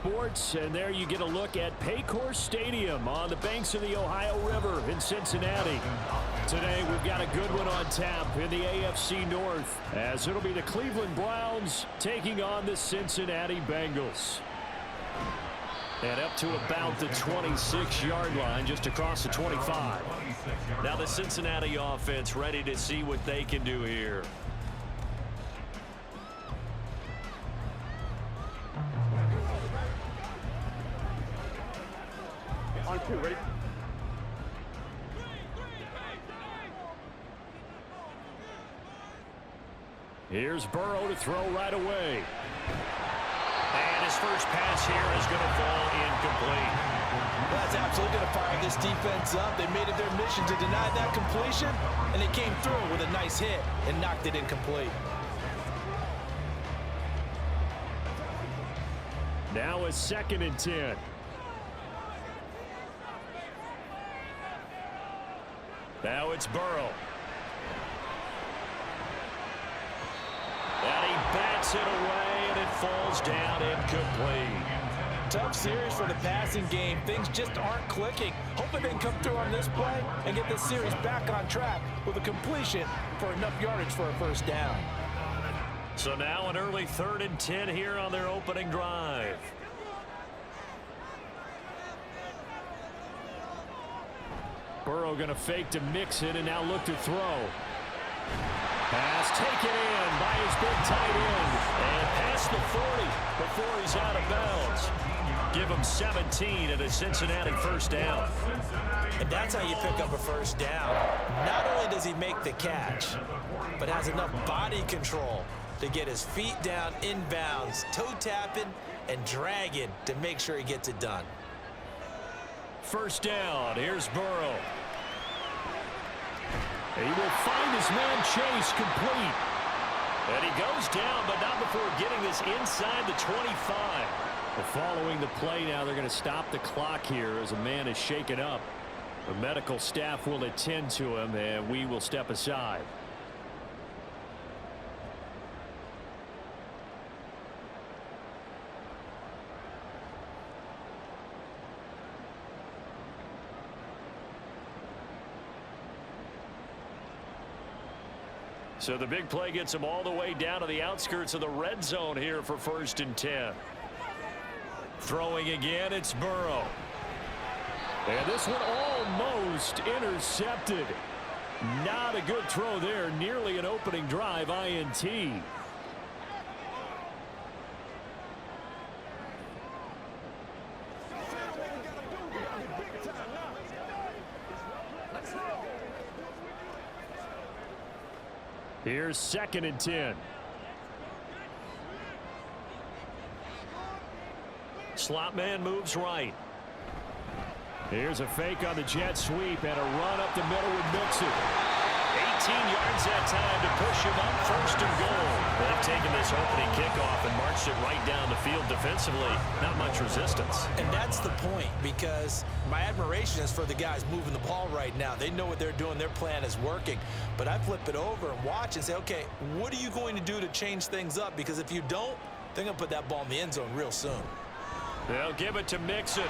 sports, and there you get a look at Paycor Stadium on the banks of the Ohio River in Cincinnati. Today we've got a good one on tap in the AFC North, as it'll be the Cleveland Browns taking on the Cincinnati Bengals. And up to about the 26-yard line, just across the 25. Now the Cincinnati offense ready to see what they can do here. On two, ready? Here's Burrow to throw right away. And his first pass here is going to fall incomplete. That's absolutely going to fire this defense up. They made it their mission to deny that completion, and they came through with a nice hit and knocked it incomplete. Now a 2nd and 10. Now it's Burrow. And he bats it away, and it falls down incomplete. Tough series for the passing game. Things just aren't clicking. Hoping they can come through on this play and get this series back on track with a completion for enough yardage for a first down. So now an early 3rd and 10 here on their opening drive. Burrow going to fake to mix it and now look to throw. Pass taken in by his big tight end. And past the 40 before he's out of bounds. Give him 17 and a Cincinnati first down. And that's how you pick up a first down. Not only does he make the catch, but has enough body control to get his feet down inbounds, toe tapping and dragging to make sure he gets it done. First down. Here's Burrow. He will find his man Chase complete. And he goes down, but not before getting this inside the 25. Well, following the play now, they're going to stop the clock here as a man is shaken up. The medical staff will attend to him, and we will step aside. So the big play gets him all the way down to the outskirts of the red zone here for 1st and 10. Throwing again, it's Burrow. And this one almost intercepted. Not a good throw there. Nearly an opening drive INT. Here's 2nd and 10. Slot man moves right. Here's a fake on the jet sweep and a run up the middle with Mixon. 18 yards that time to push him up 1st and goal. They've taken this opening kickoff and marched it right down the field defensively. Not much resistance. And that's the point, because my admiration is for the guys moving the ball right now. They know what they're doing. Their plan is working. But I flip it over and watch and say, okay, what are you going to do to change things up? Because if you don't, they're going to put that ball in the end zone real soon. They'll give it to Mixon.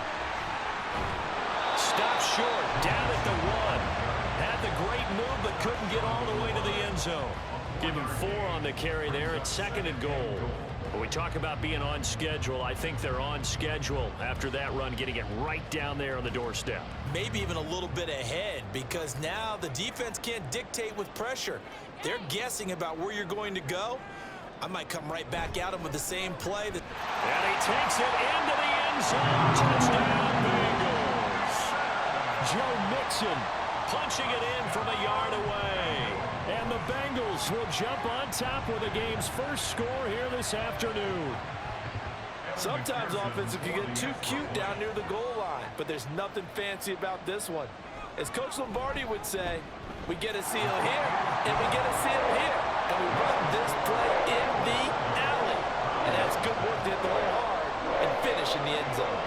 Stop short, down at the 1. Had the great move, but couldn't get all the way to the end zone. Give him 4 on the carry there at 2nd and goal. When we talk about being on schedule, I think they're on schedule after that run, getting it right down there on the doorstep. Maybe even a little bit ahead, because now the defense can't dictate with pressure. They're guessing about where you're going to go. I might come right back at him with the same play. And he takes it into the end zone. Touchdown, Bengals. Joe Mixon punching it in from a yard away. And the Bengals will jump on top with the game's first score here this afternoon. Sometimes offense can get too cute down near the goal line, but there's nothing fancy about this one. As Coach Lombardi would say, we get a seal here, and we get a seal here, and we run this play in the alley. And that's good work to hit the ball hard and finish in the end zone.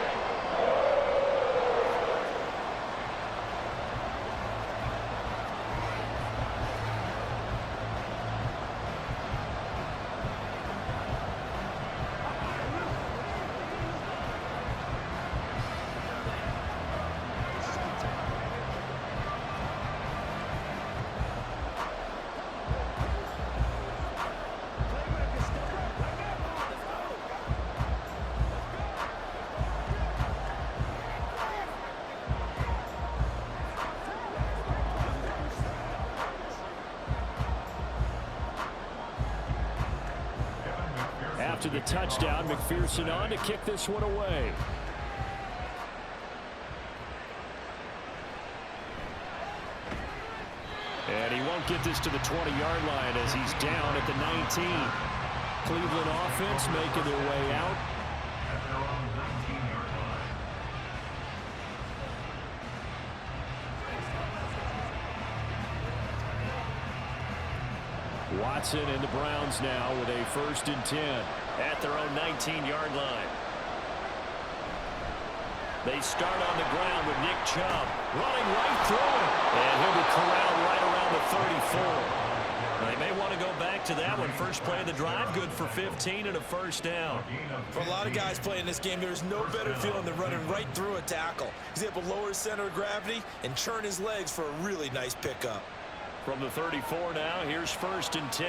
after the touchdown. McPherson on to kick this one away. And he won't get this to the 20-yard line as he's down at the 19. Cleveland offense making their way out. Watson and the Browns now with a 1st and 10 at their own 19-yard line. They start on the ground with Nick Chubb running right through it. And he'll be corralled right around the 34. They may want to go back to that one. First play of the drive, good for 15 and a 1st down. For a lot of guys playing this game, there's no better feeling than running right through a tackle. He's able to lower his center of gravity and churn his legs for a really nice pickup. From the 34 now, here's 1st and 10.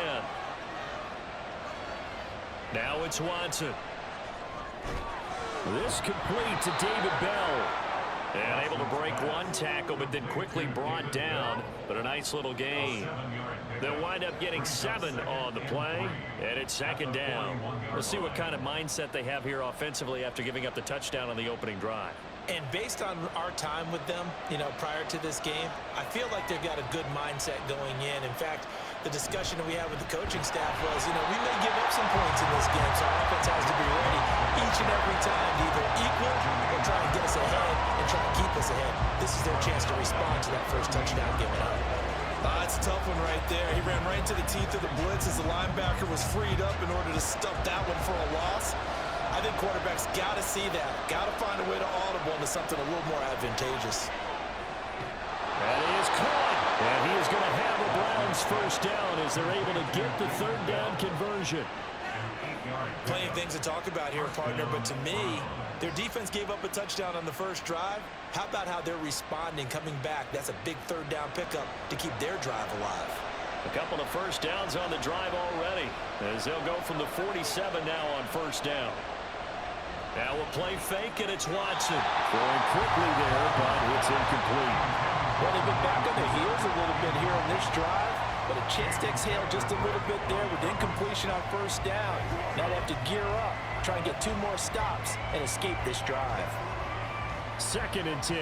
Now it's Watson. This complete to David Bell. And able to break one tackle, but then quickly brought down. But a nice little gain. They'll wind up getting 7 on the play, and it's 2nd down. We'll see what kind of mindset they have here offensively after giving up the touchdown on the opening drive. And based on our time with them, prior to this game, I feel like they've got a good mindset going in. In fact, the discussion that we had with the coaching staff was, we may give up some points in this game, so our offense has to be ready each and every time to either equal or try and get us ahead and try and keep us ahead. This is their chance to respond to that first touchdown given up. That's a tough one right there. He ran right into the teeth of the blitz as the linebacker was freed up in order to stuff that one for a loss. I think quarterbacks got to see that. Got to find a way to audible into something a little more advantageous. That is caught. And he is going to have a Browns 1st down as they're able to get the 3rd down conversion. Plenty of things to talk about here, partner, but to me, their defense gave up a touchdown on the first drive. How about how they're responding, coming back? That's a big 3rd down pickup to keep their drive alive. A couple of 1st downs on the drive already as they'll go from the 47 now on 1st down. Now we'll play fake, and it's Watson. Going quickly there, but it's incomplete. Well, they've been back on their heels a little bit here on this drive, but a chance to exhale just a little bit there with incompletion on 1st down. Now they have to gear up, try and get 2 more stops, and escape this drive. 2nd and 10.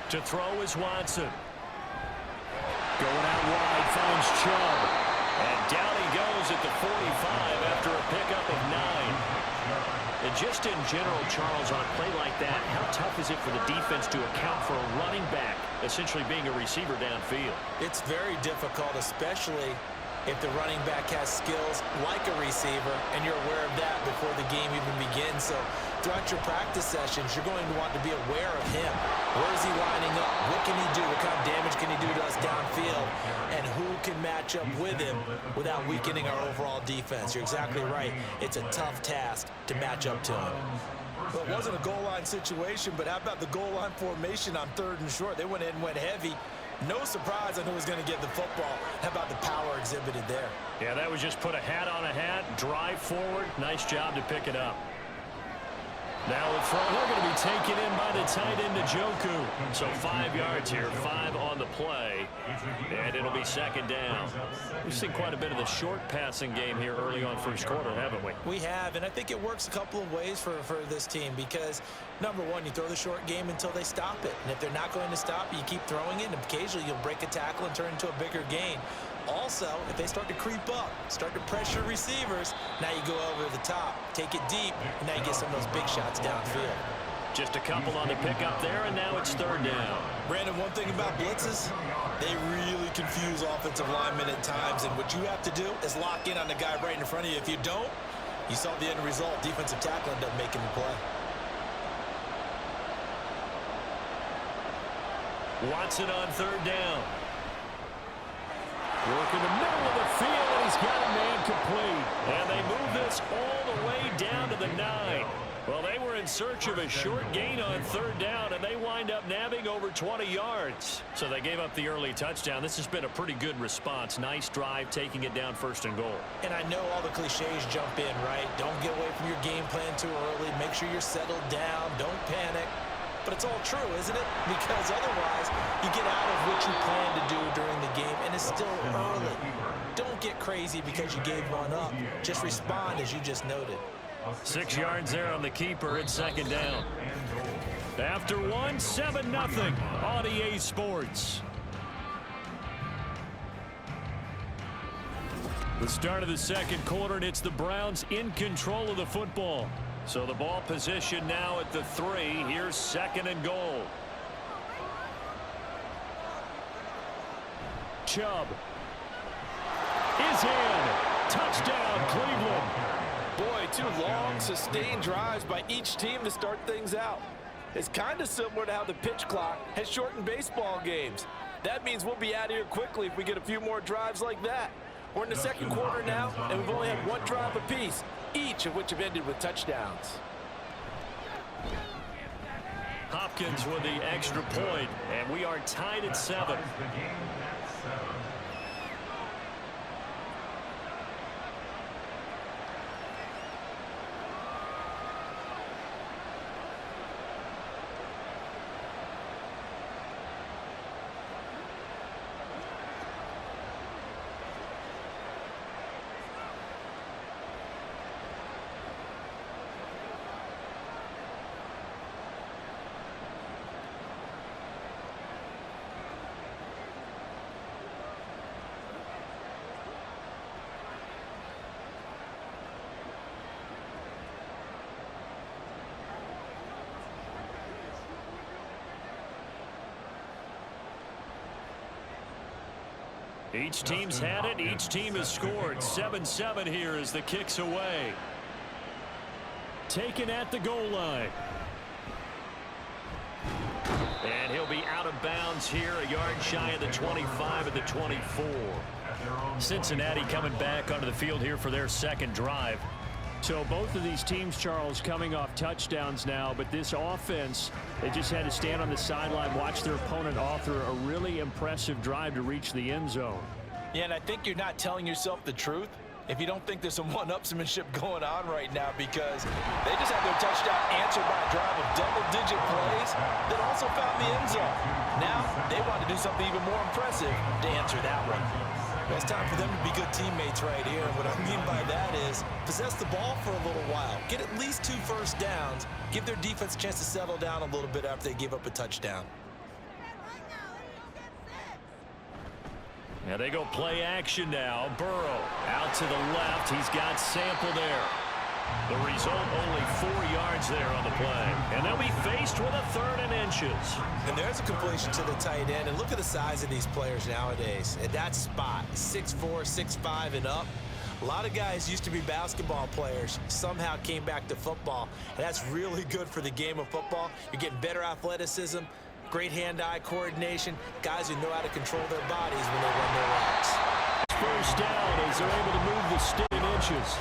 To throw is Watson. Going out wide, finds Chubb. And down he goes at the 45 after a pickup of 9. And just in general, Charles, on a play like that, how tough is it for the defense to account for a running back essentially being a receiver downfield? It's very difficult, especially if the running back has skills like a receiver, and you're aware of that before the game even begins. So throughout your practice sessions, you're going to want to be aware of him. Where is he lining up? What can he do? What kind of damage can he do to us downfield? And who can match up with him without weakening our overall defense? You're exactly right. It's a tough task to match up to him. Well, it wasn't a goal line situation, but how about the goal line formation on 3rd and short? They went in and went heavy. No surprise on who was going to get the football. How about the power exhibited there? Yeah, that was just put a hat on a hat, drive forward. Nice job to pick it up. Now a throw. They're going to be taken in by the tight end, Njoku. So 5 yards here, 5 on the play, and it'll be 2nd down. We've seen quite a bit of the short passing game here early on 1st quarter, haven't we? We have, and I think it works a couple of ways for this team because, number one, you throw the short game until they stop it. And if they're not going to stop, you keep throwing it, and occasionally you'll break a tackle and turn it into a bigger gain. Also, if they start to creep up, start to pressure receivers, now you go over the top, take it deep, and now you get some of those big shots downfield. Just a couple on the pickup there, and now it's 3rd down. Brandon, one thing about blitzes, they really confuse offensive linemen at times, and what you have to do is lock in on the guy right in front of you. If you don't, you saw the end result. Defensive tackle ended up making the play. Watson on 3rd down. Work in the middle of the field, and he's got a man complete. And they move this all the way down to the 9. Well, they were in search of a short gain on 3rd down, and they wind up nabbing over 20 yards. So they gave up the early touchdown. This has been a pretty good response. Nice drive, taking it down 1st and goal. And I know all the cliches jump in, right? Don't get away from your game plan too early. Make sure you're settled down. Don't panic. but it's all true, isn't it? Because otherwise, you get out of what you plan to do during the game, and it's still early. Don't get crazy because you gave one up. Just respond as you just noted. 6 yards there on the keeper. It's second down. After one, 7-0 on EA Sports. The start of the second quarter, and it's the Browns in control of the football. So the ball position now at the 3. Here's second and goal. Chubb is in. Touchdown, Cleveland. Boy, 2 long, sustained drives by each team to start things out. It's kind of similar to how the pitch clock has shortened baseball games. That means we'll be out of here quickly if we get a few more drives like that. We're in the second quarter now, and we've only had 1 drive apiece, each of which have ended with touchdowns. Hopkins with the extra point, and we are tied at 7. Each team's had it. Each team has scored. 7-7 here as the kick's away. Taken at the goal line. And he'll be out of bounds here, a yard shy of the 25 at the 24. Cincinnati coming back onto the field here for their second drive. So both of these teams, Charles, coming off touchdowns now, but this offense, they just had to stand on the sideline, watch their opponent author a really impressive drive to reach the end zone. Yeah, and I think you're not telling yourself the truth if you don't think there's some one-upsmanship going on right now, because they just had their touchdown answered by a drive of double-digit plays that also found the end zone. Now they want to do something even more impressive to answer that one. Well, it's time for them to be good teammates right here. And what I mean by that is possess the ball for a little while. Get at least 2 first downs. Give their defense a chance to settle down a little bit after they give up a touchdown. Now they go play action now. Burrow out to the left. He's got Sample there. The result, only 4 yards there on the play. And they'll be faced with a 3rd and inches. And there's a completion to the tight end. And look at the size of these players nowadays. At that spot, 6'4", 6'5", and up. A lot of guys used to be basketball players, somehow came back to football. And that's really good for the game of football. You're getting better athleticism, great hand-eye coordination, guys who know how to control their bodies when they run their routes. First down as they're able to move the stick in inches.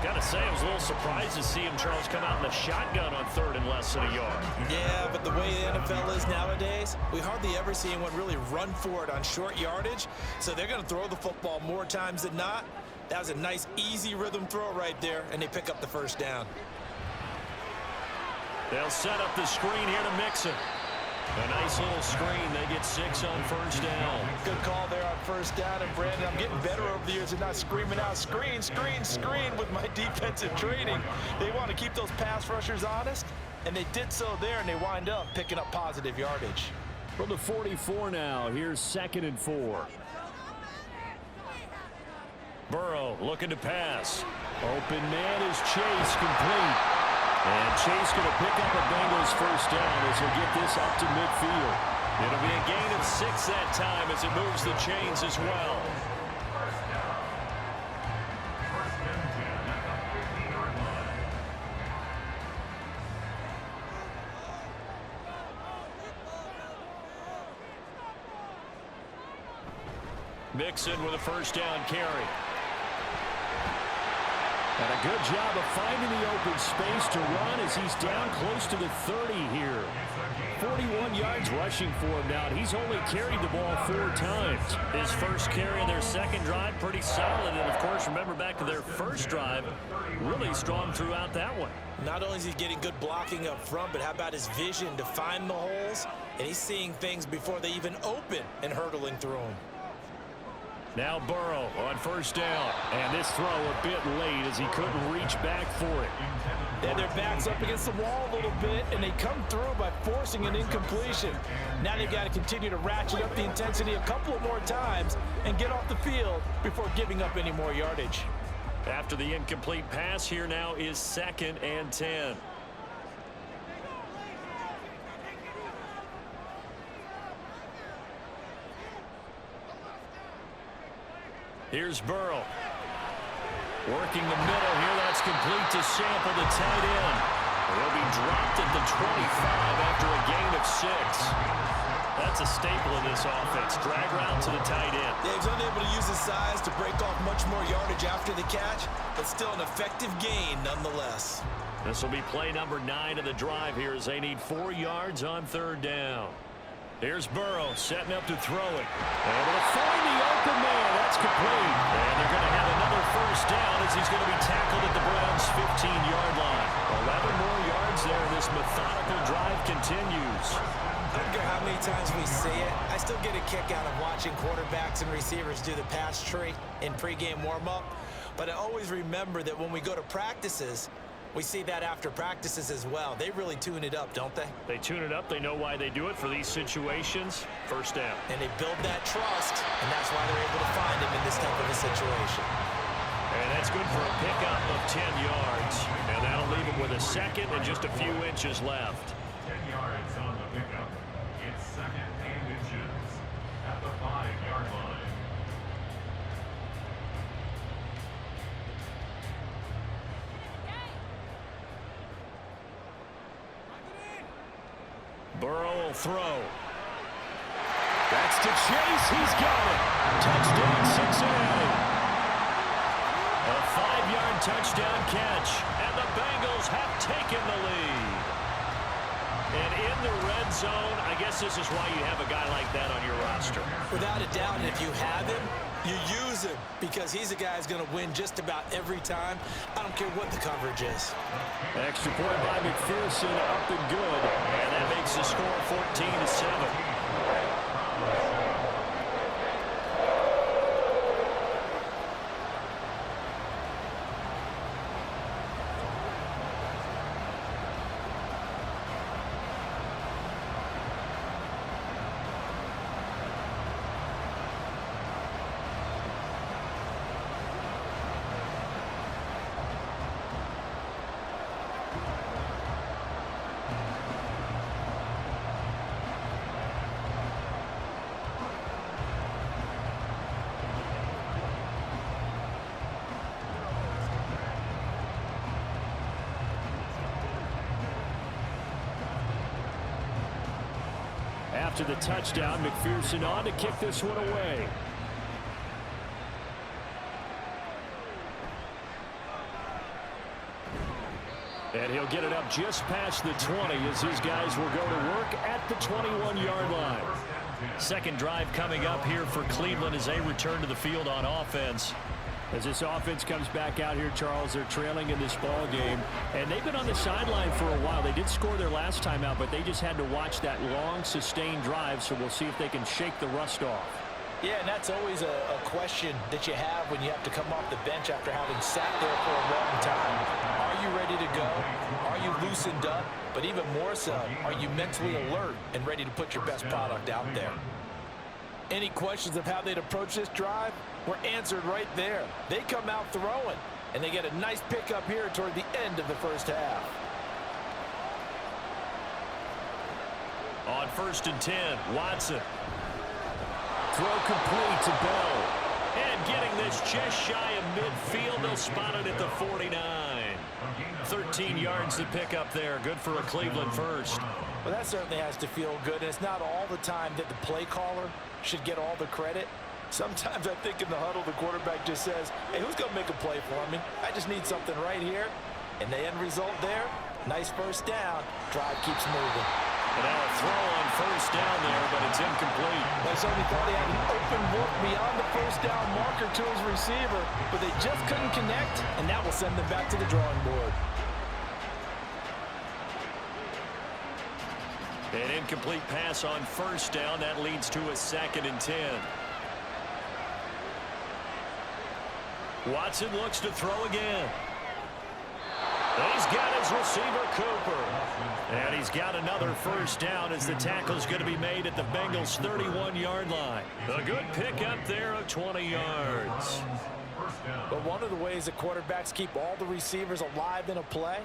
Gotta say, I was a little surprised to see him, Charles, come out in the shotgun on 3rd and less than a yard. Yeah, but the way the NFL is nowadays, we hardly ever see anyone really run for it on short yardage. So they're going to throw the football more times than not. That was a nice, easy rhythm throw right there, and they pick up the first down. They'll set up the screen here to Mixon. A nice little screen. They get 6 on first down. Good call there on first down. And, Brandon, I'm getting better over the years at not screaming out, screen, screen, screen with my defensive training. They want to keep those pass rushers honest, and they did so there, and they wind up picking up positive yardage. From the 44 now, here's 2nd and 4. Burrow looking to pass. Open man is Chase, complete. And Chase going to pick up a Bengals first down as he'll get this up to midfield. It'll be a gain of 6 that time as it moves the chains as well. Mixon with a first down carry. And a good job of finding the open space to run as he's down close to the 30 here. 41 yards rushing for him now. He's only carried the ball 4 times. His first carry of their second drive, pretty solid. And, of course, remember back to their first drive, really strong throughout that one. Not only is he getting good blocking up front, but how about his vision to find the holes? And he's seeing things before they even open and hurtling through them. Now Burrow on first down. And this throw a bit late as he couldn't reach back for it. And their back's up against the wall a little bit, and they come through by forcing an incompletion. Now they've got to continue to ratchet up the intensity a couple of more times and get off the field before giving up any more yardage. After the incomplete pass, here now is 2nd and 10. Here's Burrow. Working the middle here. That's complete to Sample, the tight end. He'll be dropped at the 25 after a gain of 6. That's a staple in this offense. Drag route to the tight end. Yeah, he's unable to use his size to break off much more yardage after the catch, but still an effective gain nonetheless. This will be play number 9 of the drive here as they need 4 yards on 3rd down. Here's Burrow setting up to throw it. Able to find the open man. That's complete. And they're going to have another first down as he's going to be tackled at the Browns' 15-yard line. 11 more yards there. This methodical drive continues. I don't care how many times we see it. I still get a kick out of watching quarterbacks and receivers do the pass tree in pregame warm-up. But I always remember that when we go to practices, we see that after practices as well. They really tune it up, don't they? They tune it up. They know why they do it for these situations. First down. And they build that trust, and that's why they're able to find him in this type of a situation. And that's good for a pickup of 10 yards. And that'll leave him with a 2nd and just a few inches left. 10 yards on the pickup. It's 2nd and inches at the 5-yard line. Burrow will throw. That's to Chase. He's got it. Touchdown, Cincinnati. A 5-yard touchdown catch. And the Bengals have taken the lead. And in the red zone, I guess this is why you have a guy like that on your roster. Without a doubt, and if you have him, you use him because he's a guy who's going to win just about every time. I don't care what the coverage is. Extra point by McPherson, up and good. And that makes the score 14-7. After the touchdown, McPherson on to kick this one away. And he'll get it up just past the 20 as his guys will go to work at the 21-yard line. Second drive coming up here for Cleveland as they return to the field on offense. As this offense comes back out here, Charles, they're trailing in this ball game. And they've been on the sideline for a while. They did score their last time out, but they just had to watch that long, sustained drive. So we'll see if they can shake the rust off. Yeah, and that's always a question that you have when you have to come off the bench after having sat there for a long time. Are you ready to go? Are you loosened up? But even more so, are you mentally alert and ready to put your best product out there? Any questions of how they'd approach this drive were answered right there. They come out throwing, and they get a nice pickup here toward the end of the first half. On 1st and 10, Watson. Throw complete to Bell. And getting this just shy of midfield. They'll spot it at the 49. 13 yards to pick up there. Good for a Cleveland first. Well, that certainly has to feel good. And it's not all the time that the play caller should get all the credit. Sometimes I think in the huddle, the quarterback just says, hey, who's going to make a play for me? I just need something right here. And the end result there, nice first down. Drive keeps moving. And now a throw on first down there, but it's incomplete. They certainly thought he had an open look beyond the first down marker to his receiver, but they just couldn't connect, and that will send them back to the drawing board. An incomplete pass on first down. That leads to a 2nd and 10. Watson looks to throw again. He's got his receiver, Cooper. And he's got another first down as the tackle's going to be made at the Bengals' 31-yard line. A good pickup there of 20 yards. But one of the ways that quarterbacks keep all the receivers alive in a play,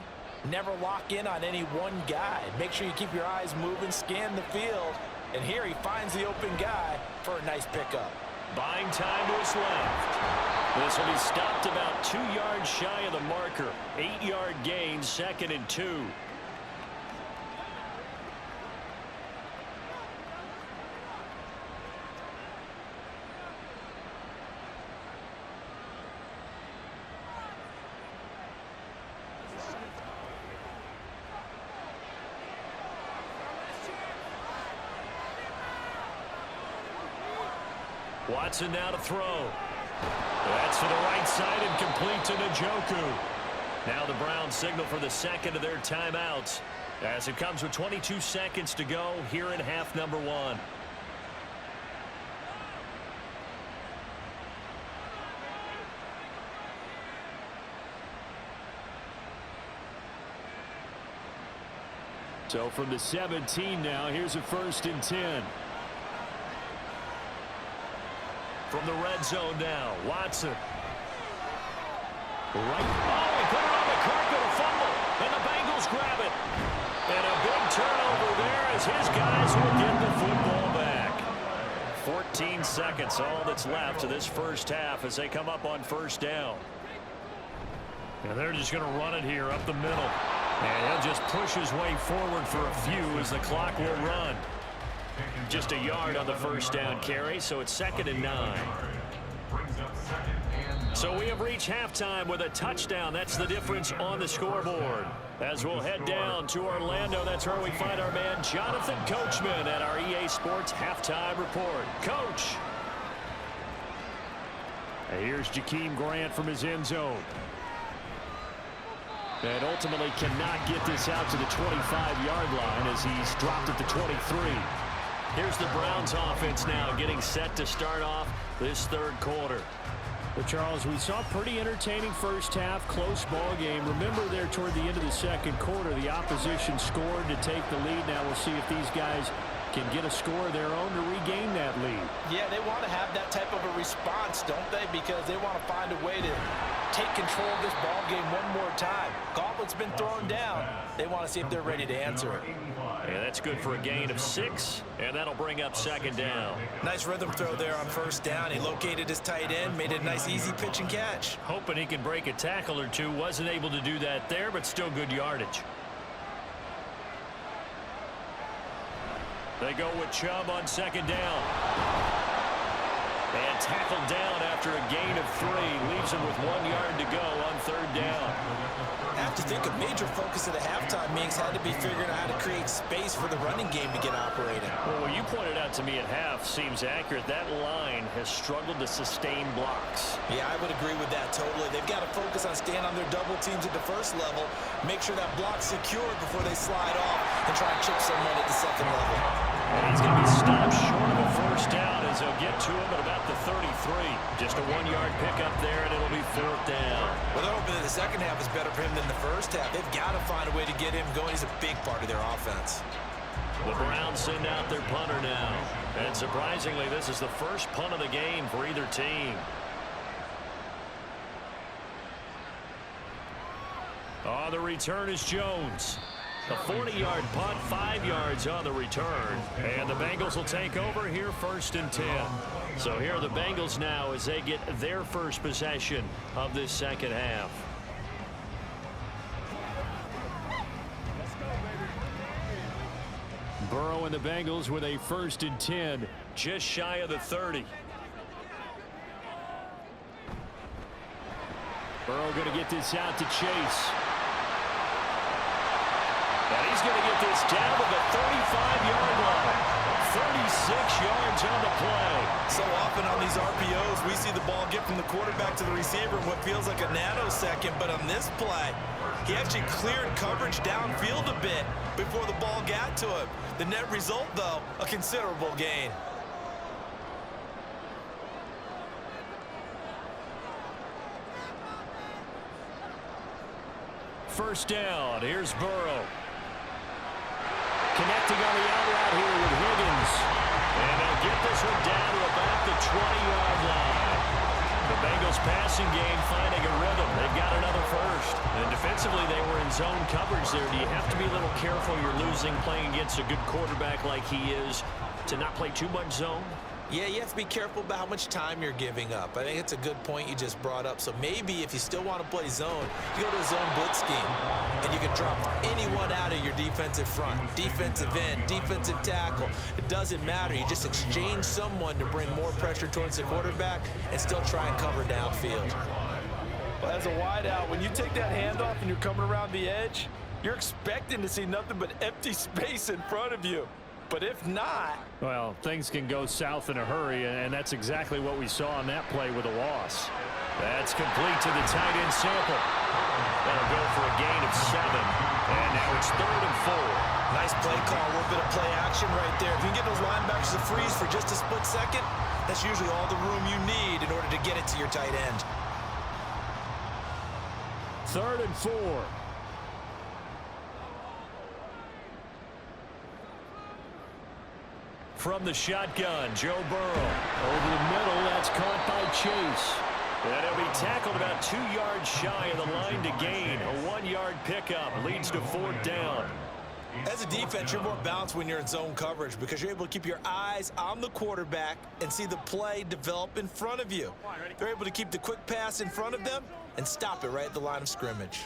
never lock in on any one guy. Make sure you keep your eyes moving, scan the field. And here he finds the open guy for a nice pickup. Buying time to his left. This will be stopped about 2 yards shy of the marker. 8-yard gain, 2nd and 2. Watson now to throw. That's to the right side and complete to Njoku. Now the Browns signal for the second of their timeouts as it comes with 22 seconds to go here in half number 1. So from the 17 now, here's a 1st and 10. From the red zone now, Watson. Right. Oh, he put it on the carpet, a fumble, and the Bengals grab it. And a big turnover there as his guys will get the football back. 14 seconds, all that's left to this first half as they come up on first down. And they're just going to run it here up the middle. And he'll just push his way forward for a few as the clock will run. Just a yard on the first down carry, so it's 2nd and 9. So we have reached halftime with a touchdown. That's the difference on the scoreboard. As we'll head down to Orlando, that's where we find our man Jonathan Coachman at our EA Sports Halftime Report. Coach. Here's Jakeem Grant from his end zone. And ultimately cannot get this out to the 25-yard line as he's dropped at the 23. Here's the Browns offense now getting set to start off this third quarter. But Charles, we saw a pretty entertaining first half, close ball game. Remember there toward the end of the second quarter, the opposition scored to take the lead. Now we'll see if these guys can get a score of their own to regain that lead. Yeah, they want to have that type of a response, don't they? Because they want to find a way to take control of this ball game one more time. Gauntlet's been thrown down. They want to see if they're ready to answer it. Yeah, that's good for a gain of 6, and that'll bring up 2nd down. Nice rhythm throw there on first down. He located his tight end, made it a nice easy pitch and catch. Hoping he can break a tackle or two. Wasn't able to do that there, but still good yardage. They go with Chubb on 2nd down. And tackled down after a gain of 3. Leaves him with 1 yard to go on 3rd down. I have to think a major focus of the halftime meetings had to be figuring out how to create space for the running game to get operating. Well, what you pointed out to me at half seems accurate. That line has struggled to sustain blocks. Yeah, I would agree with that totally. They've got to focus on staying on their double teams at the first level, make sure that block's secured before they slide off and try and chip someone at the second level. And he's going to be stopped short of a first down as they'll get to him at about the 33. Just a 1-yard pickup there, and it'll be 4th down. Well, they're hoping that the second half is better for him than the first half. They've got to find a way to get him going. He's a big part of their offense. The Browns send out their punter now. And surprisingly, this is the first punt of the game for either team. On the return is Jones. A 40-yard punt, 5 yards on the return. And the Bengals will take over here 1st and 10. So here are the Bengals now as they get their first possession of this second half. Burrow and the Bengals with a 1st and 10. Just shy of the 30. Burrow going to get this out to Chase. And he's going to get this down to the 35-yard line. 36 yards on the play. So often on these RPOs, we see the ball get from the quarterback to the receiver in what feels like a nanosecond. But on this play, he actually cleared coverage downfield a bit before the ball got to him. The net result, though, a considerable gain. First down. Here's Burrow. Connecting on the out route here with Higgins. And they'll get this one down to about the 20-yard line. The Bengals passing game finding a rhythm. They've got another first. And defensively, they were in zone coverage there. Do you have to be a little careful you're losing playing against a good quarterback like he is to not play too much zone? Yeah, you have to be careful about how much time you're giving up. I think it's a good point you just brought up. So maybe if you still want to play zone, you go to a zone blitz scheme, and you can drop anyone out of your defensive front, defensive end, defensive tackle. It doesn't matter. You just exchange someone to bring more pressure towards the quarterback and still try and cover downfield. Well, as a wideout, when you take that handoff and you're coming around the edge, you're expecting to see nothing but empty space in front of you. But if not... Well, things can go south in a hurry, and that's exactly what we saw on that play with a loss. That's complete to the tight end sample. That'll go for a gain of 7. And now it's 3rd and 4. Nice play call, a little bit of play action right there. If you can get those linebackers to freeze for just a split second, that's usually all the room you need in order to get it to your tight end. 3rd and 4. From the shotgun, Joe Burrow. Over the middle, that's caught by Chase. And he'll be tackled about 2 yards shy of the line to gain. A 1-yard pickup leads to 4th down. As a defense, you're more balanced when you're in zone coverage because you're able to keep your eyes on the quarterback and see the play develop in front of you. They're able to keep the quick pass in front of them and stop it right at the line of scrimmage.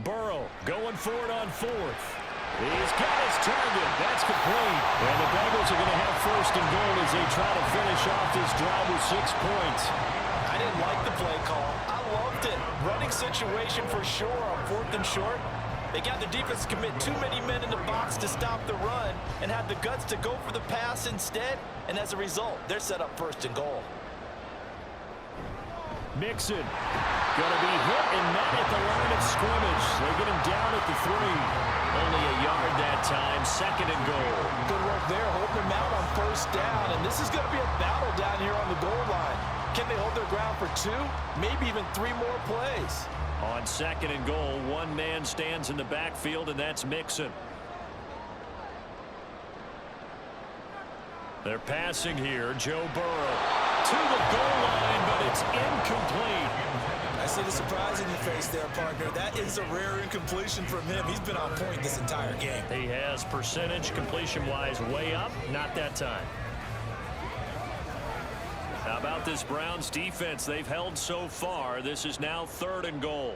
Burrow going for it on 4th. He's got his target. That's complete. And the Bengals are going to have 1st and goal as they try to finish off this drive with 6 points. I didn't like the play call. I loved it. Running situation for sure on 4th and short. They got the defense to commit too many men in the box to stop the run and had the guts to go for the pass instead. And as a result, they're set up 1st and goal. Mixon going to be hit and met at the line of scrimmage. They get him down at the 3. Only a yard that time. 2nd and goal. Good work there, holding them out on 1st down. And this is going to be a battle down here on the goal line. Can they hold their ground for 2? Maybe even 3 more plays. On 2nd and goal, one man stands in the backfield, and that's Mixon. They're passing here. Joe Burrow to the goal line, but it's incomplete. I see the surprise in your face there, partner. That is a rare incompletion from him. He's been on point this entire game. He has percentage completion-wise way up. Not that time. How about this Browns defense they've held so far? This is now 3rd and goal.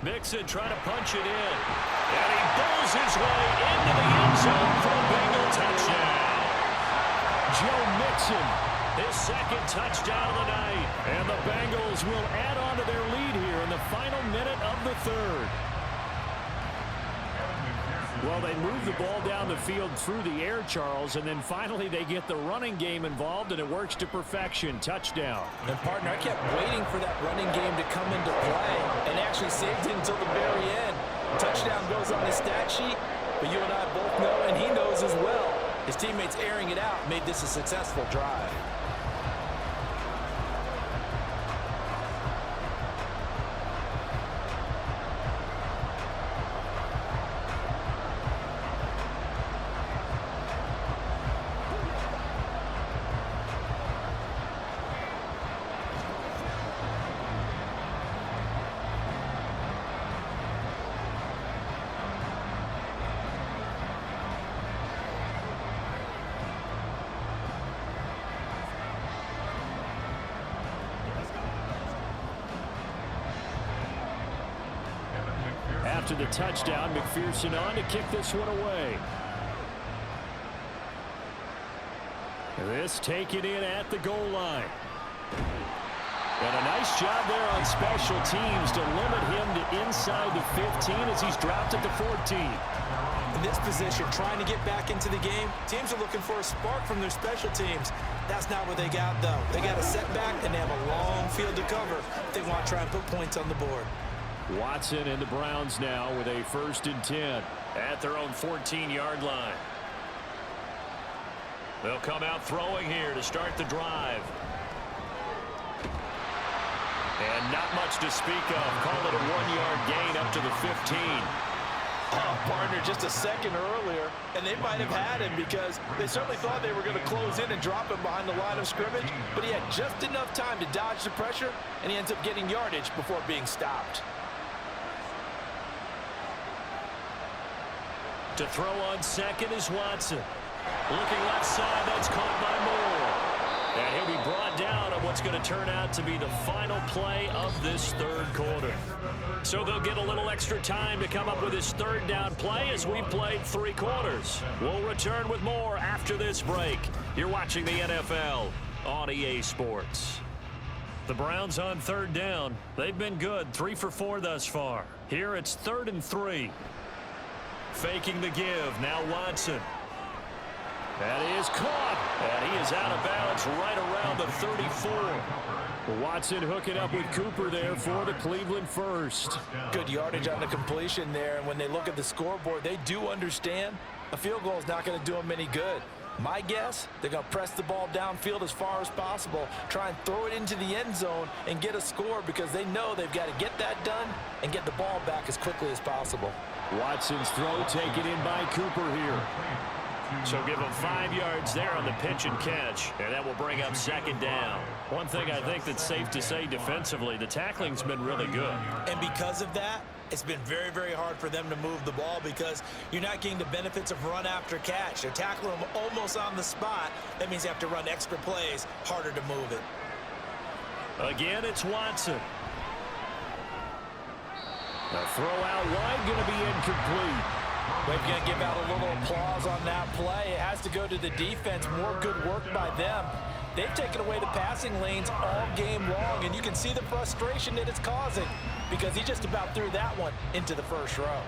Mixon trying to punch it in. And he bowls his way into the end zone for a Bengal touchdown. Joe Mixon, his 2nd touchdown of the night. And the Bengals will add on to their lead here in the final minute of the 3rd. Well, they move the ball down the field through the air, Charles, and then finally they get the running game involved, and it works to perfection. Touchdown. And, partner, I kept waiting for that running game to come into play and actually saved it until the very end. Touchdown goes on his stat sheet, but you and I both know, and he knows as well, his teammates airing it out made this a successful drive. After the touchdown, McPherson on to kick this one away. This taken in at the goal line. And a nice job there on special teams to limit him to inside the 15 as he's dropped at the 14. In this position, trying to get back into the game, teams are looking for a spark from their special teams. That's not what they got, though. They got a setback, and they have a long field to cover if they want to try and put points on the board. Watson and the Browns now with a 1st and 10. At their own 14-yard line. They'll come out throwing here to start the drive. And not much to speak of. Call it a 1-yard gain up to the 15. Oh, partner, just a second earlier, and they might have had him because they certainly thought they were going to close in and drop him behind the line of scrimmage, but he had just enough time to dodge the pressure, and he ends up getting yardage before being stopped. To throw on second is Watson. Looking left side, that's caught by Moore. And he'll be brought down on what's going to turn out to be the final play of this 3rd quarter. So they'll get a little extra time to come up with his 3rd down play as we've played 3 quarters. We'll return with more after this break. You're watching the NFL on EA Sports. The Browns on 3rd down. They've been good, 3 for 4 thus far. Here it's 3rd and 3. Faking the give, now Watson. That is caught, and he is out of bounds right around the 34. Watson hooking up with Cooper there for the Cleveland 1st. Good yardage on the completion there, and when they look at the scoreboard, they do understand a field goal is not going to do them any good. My guess, they're going to press the ball downfield as far as possible, try and throw it into the end zone and get a score because they know they've got to get that done and get the ball back as quickly as possible. Watson's throw taken in by Cooper here. So give him 5 yards there on the pitch and catch, and that will bring up 2nd down. One thing I think that's safe to say defensively, the tackling's been really good. And because of that, it's been very, very hard for them to move the ball because you're not getting the benefits of run after catch. They're tackling them almost on the spot. That means you have to run extra plays, harder to move it. Again, it's Watson. The throw out wide going to be incomplete. We're going to give out a little applause on that play. It has to go to the defense. More good work by them. They've taken away the passing lanes all game long, and you can see the frustration that it's causing because he just about threw that one into the 1st row.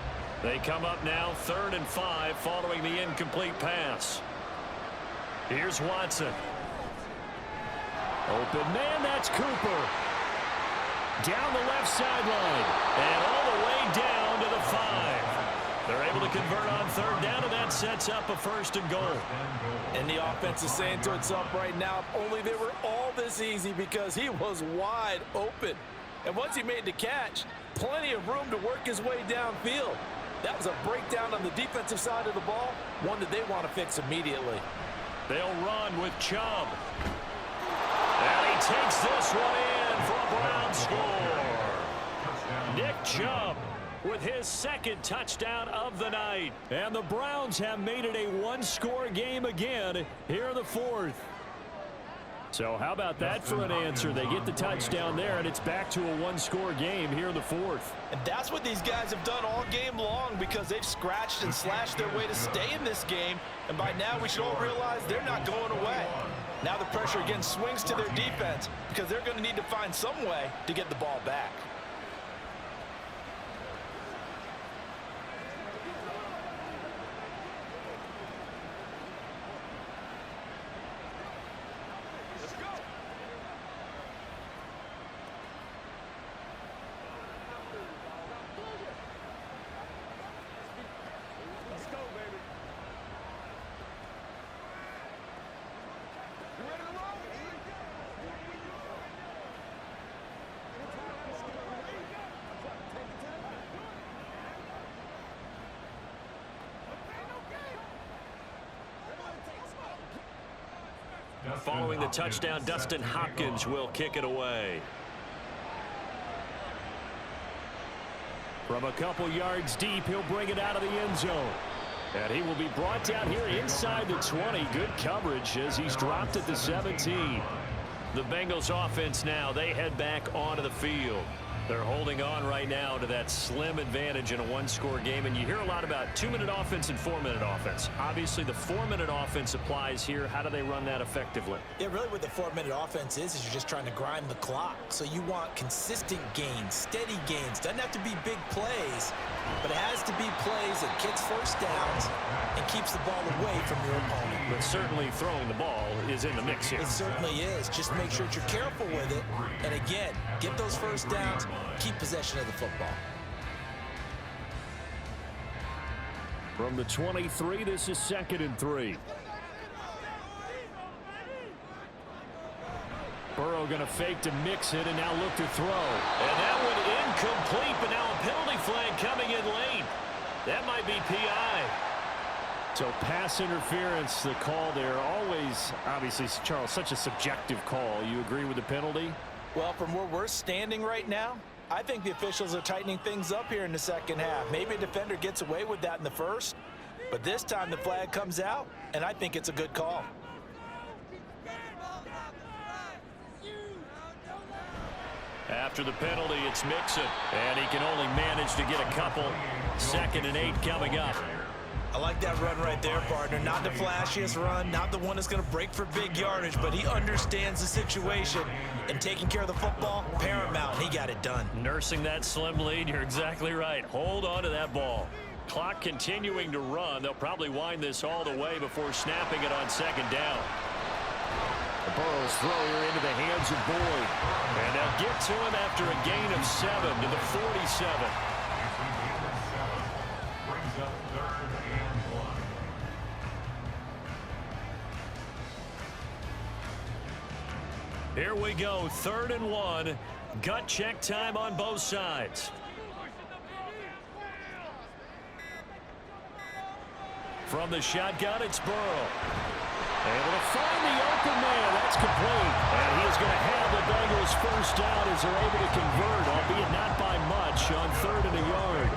They come up now 3rd and 5 following the incomplete pass. Here's Watson. Open man, that's Cooper. Down the left sideline and all the way down to the 5. They're able to convert on 3rd down, and that sets up a 1st and goal. And the offense is saying to itself right now, if only they were all this easy because he was wide open. And once he made the catch, plenty of room to work his way downfield. That was a breakdown on the defensive side of the ball, one that they want to fix immediately. They'll run with Chubb. And he takes this one in for a Brown score. Nick Chubb with his 2nd touchdown of the night. And the Browns have made it a 1-score game again here in the 4th. So how about that for an answer? They get the touchdown there, and it's back to a 1-score game here in the 4th. And that's what these guys have done all game long because they've scratched and slashed their way to stay in this game. And by now we should all realize they're not going away. Now the pressure again swings to their defense because they're going to need to find some way to get the ball back. Following the touchdown, Dustin Hopkins will kick it away. From a couple yards deep, he'll bring it out of the end zone. And he will be brought down here inside the 20. Good coverage as he's dropped at the 17. The Bengals offense now, they head back onto the field. They're holding on right now to that slim advantage in a one-score game, and you hear a lot about 2-minute offense and 4-minute offense. Obviously, the 4-minute offense applies here. How do they run that effectively? Yeah, really what the 4-minute offense is you're just trying to grind the clock. So you want consistent gains, steady gains. Doesn't have to be big plays, but it has to be plays that gets first downs and keeps the ball away from your opponent. But certainly throwing the ball is in the mix here. It certainly is. Just make sure that you're careful with it. And again, get those first downs, keep possession of the football. From the 23, this is 2nd and 3. Burrow going to fake to mix it and now look to throw. And that one incomplete, but now a penalty flag coming in late. That might be PI. So pass interference, the call there. Always, obviously, Charles, such a subjective call. You agree with the penalty? Well, from where we're standing right now, I think the officials are tightening things up here in the second half. Maybe a defender gets away with that in the first, but this time the flag comes out, and I think it's a good call. After the penalty, it's Mixon, and he can only manage to get a couple. 2nd and 8 coming up. I like that run right there, partner. Not the flashiest run, not the one that's going to break for big yardage, but he understands the situation, and taking care of the football, paramount. He got it done. Nursing that slim lead, you're exactly right. Hold on to that ball. Clock continuing to run. They'll probably wind this all the way before snapping it on 2nd down. Burrow's throw here into the hands of Boyd. And they'll get to him after a gain of 7 to the 47. Brings up 3rd and 1. Here we go, 3rd and 1. Gut check time on both sides. From the shotgun, it's Burrow. Able to find the open man. That's complete. And he is going to have the Bengals first down as they're able to convert, albeit not by much, on 3rd and a yard.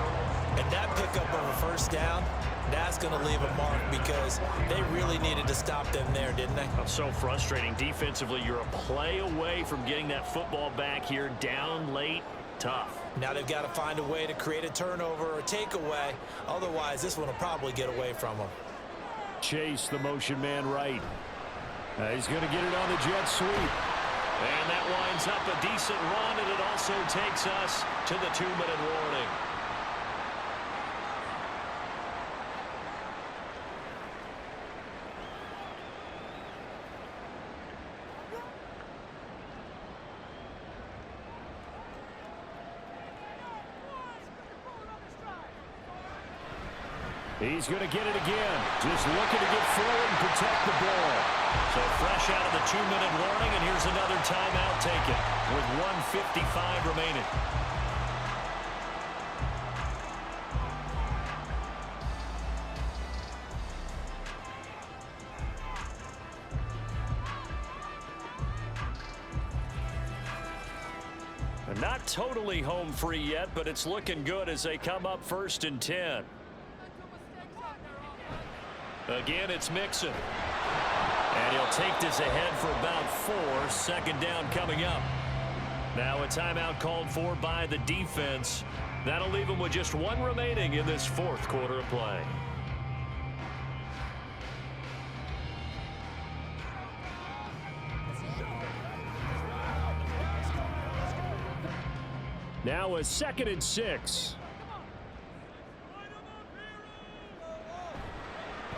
And that pickup of a first down, that's going to leave a mark because they really needed to stop them there, didn't they? That's so frustrating. Defensively, you're a play away from getting that football back here, down late, tough. Now they've got to find a way to create a turnover or a takeaway. Otherwise, this one will probably get away from them. Chase, the motion man right. He's going to get it on the jet sweep. And that winds up a decent run, and it also takes us to the 2-minute warning. He's going to get it again. Just looking to get forward and protect the ball. So fresh out of the 2-minute warning, and here's another timeout taken with 1:55 remaining. And not totally home free yet, but it's looking good as they come up 1st and 10. Again, it's Mixon. And he'll take this ahead for about 4. 2nd down coming up. Now a timeout called for by the defense. That'll leave them with just 1 remaining in this 4th quarter of play. Now a 2nd and 6.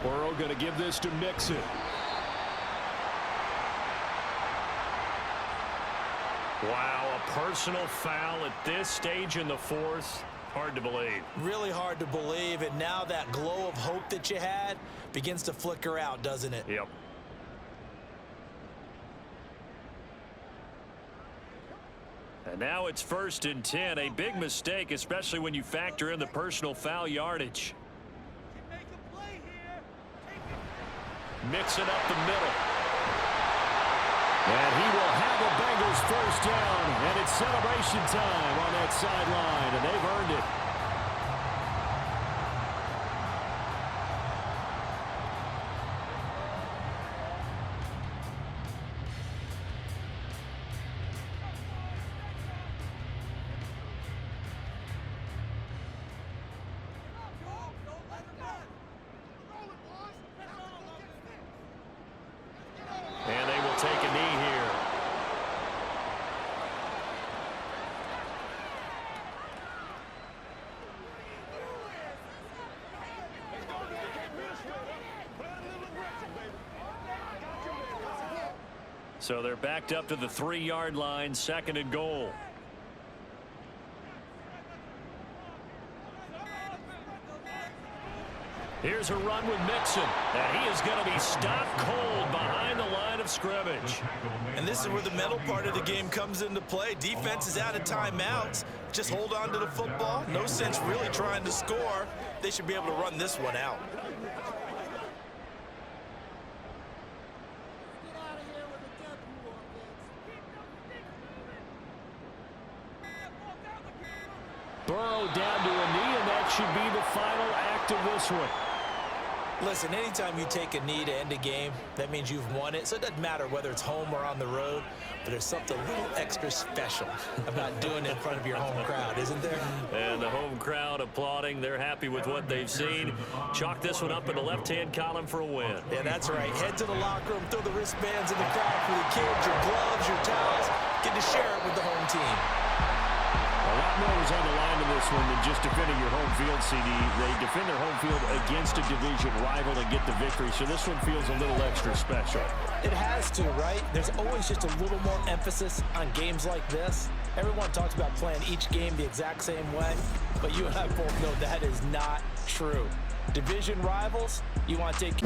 Burrow going to give this to Mixon. Wow, a personal foul at this stage in the 4th. Hard to believe. Really hard to believe, and now that glow of hope that you had begins to flicker out, doesn't it? Yep. And now it's 1st and 10. A big mistake, especially when you factor in the personal foul yardage. Mixing up the middle. And he will have the Bengals first down, and it's celebration time on that sideline, and they've earned it. So they're backed up to the 3-yard line, 2nd and goal. Here's a run with Mixon, and he is going to be stopped cold behind the line of scrimmage. And this is where the mental part of the game comes into play. Defense is out of timeouts. Just hold on to the football. No sense really trying to score. They should be able to run this one out. Burrow down to a knee, and that should be the final act of this one. Listen, anytime you take a knee to end a game, that means you've won it. So it doesn't matter whether it's home or on the road, but there's something a little extra special about doing it in front of your home crowd, isn't there? And the home crowd applauding. They're happy with what they've seen. Chalk this one up in the left-hand column for a win. Yeah, that's right. Head to the locker room, throw the wristbands in the crowd for the kids, your gloves, your towels. Get to share it with the home team. A lot more was on the line in this one than just defending your home field, CD. They defend their home field against a division rival and get the victory, so this one feels a little extra special. It has to, right? There's always just a little more emphasis on games like this. Everyone talks about playing each game the exact same way, but you and I both know that is not true. Division rivals, you want to take...